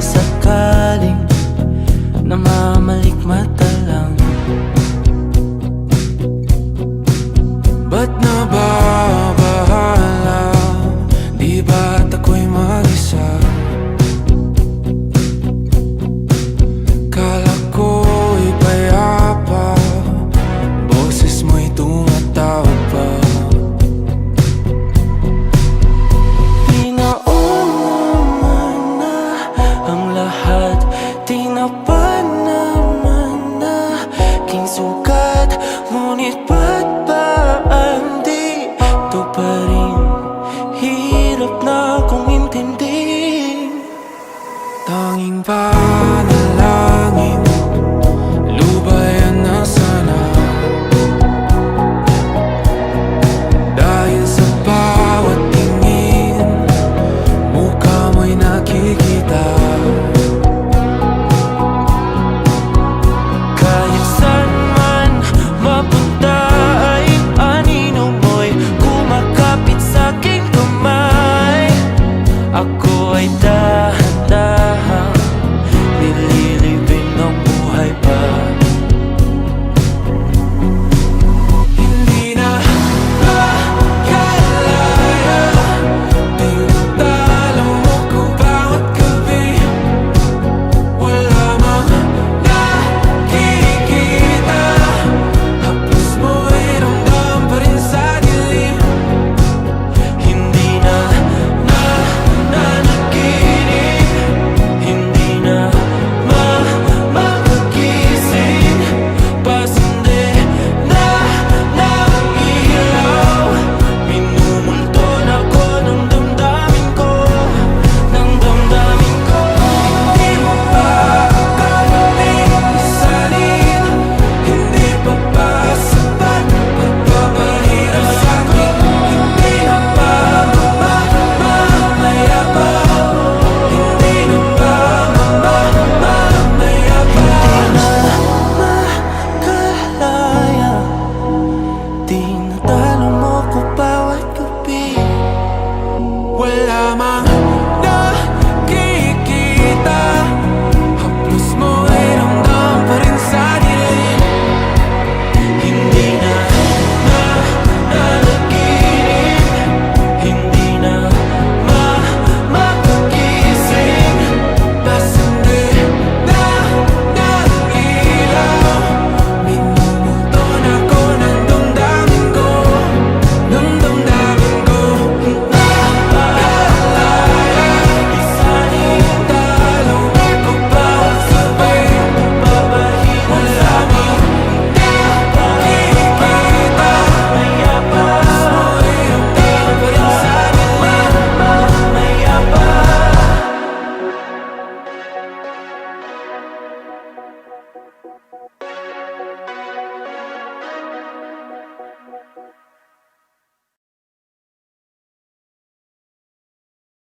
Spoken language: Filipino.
sakaling namamalikmata lang. Ba't nababahala? Di ba't ako'y mag-isa? Kala ko'y payapa, boses mo'y tumatawag pa. Pinauna na ang lahat, tinapan naman na aking sugat. Ngunit ba't ba di ito pa rin? Hirap na kong intindihin. Tanging panalangin, lubayan na sana. Dahil sa bawat tingin, mukha mo'y nakikita. Kahit saan man mapunta ay anino mo'y kumakapit sa'king kamay. Ako ay dahan-dahan nililibing ng buhay pa. Hindi na makalaya, tinatalo mo ko bawat gabi. Wala mang nakikita, hapos mo'y ramdam pa rin sa dilim. Hindi na nanaginip, hindi na makagising. Pasindi na ng ilaw, minumulton ako ng damdamin ko, ng damdamin ko. Hindi mo pa akalaing isalin, hindi pa ba sapat pagpapahirap sa'kin? Hindi na ba mamayabang? Hindi na ba mamayabang? Makalaya, tinatalo mo ko bawat gabi. Wala mang